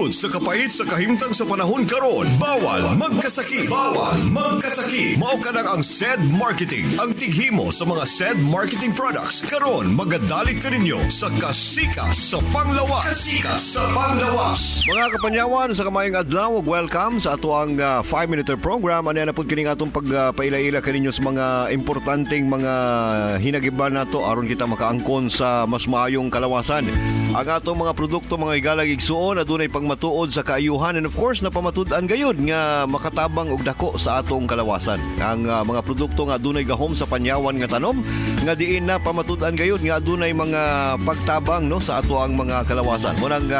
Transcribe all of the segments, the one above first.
Tungod sa kapait sa kahimtang sa panahon karon, bawal magkasakit. Bawal magkasakit. Mao kanang ang Sced Marketing, ang tighimo sa mga Sced marketing products. Karon magadalit ka ninyo sa Kasikas sa Panglawas. Kasikas sa Panglawas. Mga kapanyawan sa kamayang adlaw, welcome sa ato ang 5-minute program. Ano na po kining atong pagpaila-ila kaninyo sa mga importanteng mga hinagiban nato aron kita makaangkon sa mas maayong kalawasan. Ang atong mga produkto mga igalag igsuon adunay pagmatuod sa kaayuhan, and of course napamatud-an gayud nga makatabang og dako sa atong kalawasan. Ang mga produkto nga adunay gahom sa panyawan nga tanom nga diin na pamatud-an gayud nga adunay mga pagtabang no sa ato ang mga kalawasan. Munang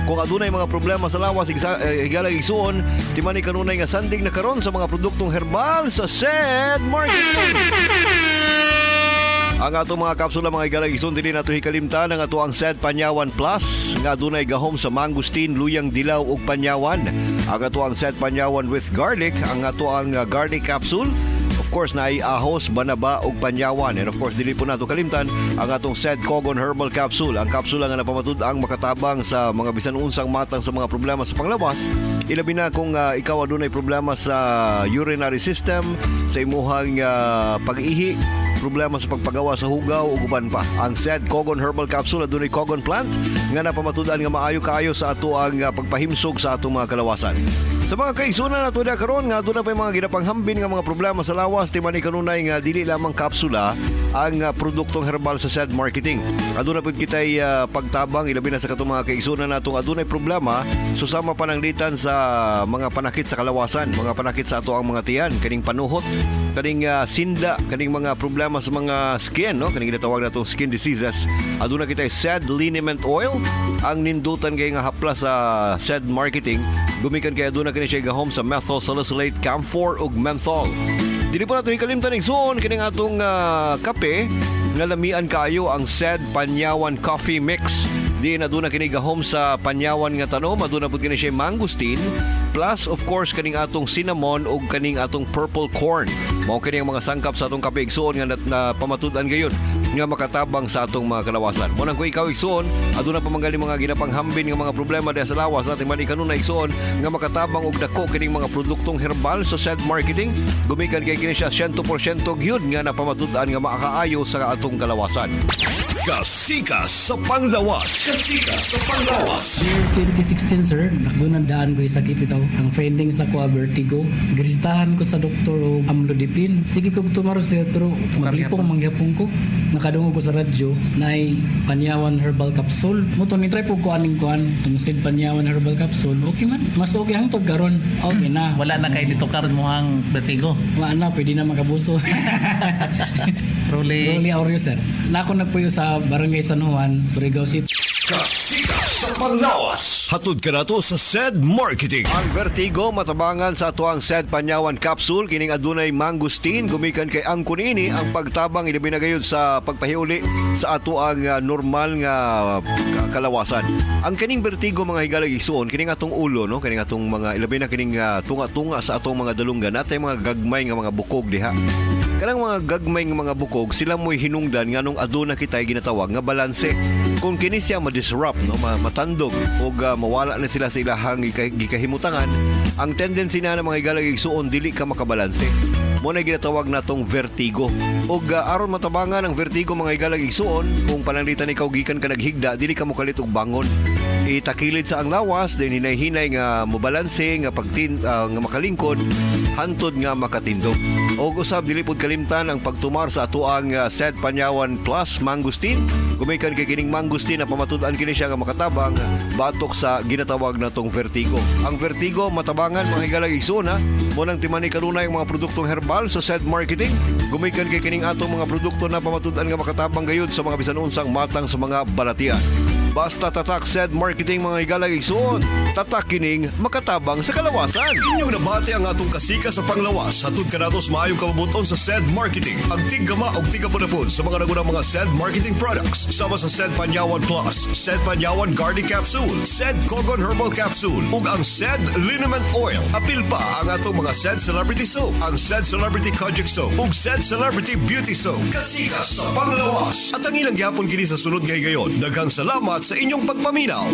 kung adunay mga problema sa lawas igalag igsuon, timani kanunay nga sandig na karon sa mga produktong herbal sa Sced Market. Ang ato mga kapsula mga igalag igsoon dili nato hikalimtan ang ato ang Sced Panyawan Plus nga adunay gahom sa mangustin, luyang dilaw ug panyawan. Ang ato ang Sced Panyawan with garlic, ang ato ang garlic capsule. Of course na ay ahos, banaba ug panyawan. And of course dili po nato kalimtan ang atong Sced Cogon Herbal Capsule. Ang kapsula nga napamatud ang makatabang sa mga bisan unsang matang sa mga problema sa panglawas. Ilabi na kung ikaw adunay problema sa urinary system, sa imuhang pag-ihi, problema sa pagpagawa sa hugaw o uban pa. Ang Sced Cogon Herbal Capsule adunay cogon plant nga napamatudan nga maayo kaayo sa ato ang pagpahimsog sa atong mga kalawasan. Sa mga kaigsunan nato da karon nga aduna pa mga ginapanghambin nga mga problema sa lawas, timani kanunay nga dili lamang kapsula ang produktong herbal sa Sced Marketing. Aduna pud kitay pagtabang ilabi na sa katong mga kaigsunan natong adunay problema susama pananglitan sa mga panakit sa kalawasan, mga panakit sa ato ang mga tiyan, kaning panuhot, kaning sinda, kaning mga problema sa mga skin, no? Kaning ginatawag natong skin diseases. Aduna kitay Sced Liniment Oil, ang nindutan kay nga hapla sa Sced Marketing. Gumikan kay aduna kini siya gahom sa methyl salicylate, camphor ug menthol. Dili pa nato hikalimtan igsoon kining atong kape nga lamian kaayo ang Sced Panyawan Coffee Mix. Di aduna kini gahom sa panyawan nga tanom, aduna pud kini siya mangustin, plus of course kaning atong cinnamon ug kaning atong purple corn. Mao kini ang mga sangkap sa atong kape igsuon nga pamatud-an gayon nga makatabang sa atong mga kalawasan. Munang kung ikaw igsuon, aduna pa manggali mga ginapanghambin nga mga problema diha sa lawas ating man kanunay igsuon nga makatabang og dako kining mga produktong herbal sa Sced Marketing. Gumikan kay kini siya 100% gyud nga napamatud-an nga makakaayo sa atong kalawasan. Kasikas sa Panglawas. Kasikas sa Panglawas. Year 2016, sir, nakdunandaan ko yung sakit ito. Ang findings ako, vertigo. Grisitahan ko sa doktor o amlodipine. Sige ko tumaro, sir, pero maglipong mangyapong ko. Nakadungog ko sa radyo na ay Panyawan Herbal Capsule. Muto, nitry po ko aning-kuan. Tumusid Panyawan Herbal Capsule. Okay man. Mas okay ang tog karon. Okay na. Wala na kayo dito karon mo ang vertigo. Wala na, pwede na makabuso. Rolly Aureo, sir. Na ako nagpuyo sa Barangay San Juan, Surigao City. Kasikas sa Panglawas. Hatod ka na to sa Sced Marketing. Ang vertigo matabangan sa ato ang Sced Panyawan Capsule. Kining adunay mangustin. Gumikan kay ang kunini ang pagtabang ilabi na gayud sa pagpahiuli sa ato ang normal nga kalawasan. Ang kining vertigo mga higalag igsuon, kining atong ulo, no? Kining atong mga ilabi na kining tunga-tunga sa atong mga dalunggan. Natay mga gagmay nga mga bukog diha. Kanang mga gagmay nga mga bukog, sila mo'y hinungdan nga nung aduna kitay ginatawag nga balanse. Kung kini siya ma-disrupt, no, matandog o mawala na sila sa ilahang gikahimutangan, ang tendency na ng mga igalag igsuon dili ka makabalanse. Mo na ginatawag natong vertigo. O aron matabangan ang vertigo mga igalag igsuon, kung pananglitan ikaw gikan ka naghigda, dili ka mokalit og bangon. Itakilid sa ang lawas, din hinay-hinay nga mobalanse, nga nga makalingkod, hantod nga makatindog. O usab dili pud kalimtan ang pagtumar sa ato ang Sced Panyawan Plus Mangustin. Gumikan kay kining mangustin na pamatud-an kini siya nga makatabang batok sa ginatawag natong vertigo. Ang vertigo matabangan mga higalag igsoon ha. Munang timani kanunay ang mga produktong herbal sa Sced Marketing. Gumikan kay kining atong mga produkto na pamatud-an nga makatabang gayud sa mga bisan unsang matang sa mga balatian. Basta tatak Sced Marketing mga higalag igsuon, tatak kining makatabang sa kalawasan. Inyong nabati ang atong Kasikas sa Panglawas. Hatod ka nato sa maayong kabubuton sa Sced Marketing. Ang tigama o tigapon sa mga nagunang mga Sced Marketing products. Sama sa Sced Panyawan Plus, Sced Panyawan Garlic Capsule, Sced Cogon Herbal Capsule, ug ang Sced Liniment Oil. Apil pa ang atong mga Sced Celebrity Soap, ang Sced Celebrity Kojic Soap, ug Sced Celebrity Beauty Soap. Kasikas sa Panglawas. At ang ilang gyapon kini sa sunod ngayon. Daghang salamat sa inyong pagpaminaw.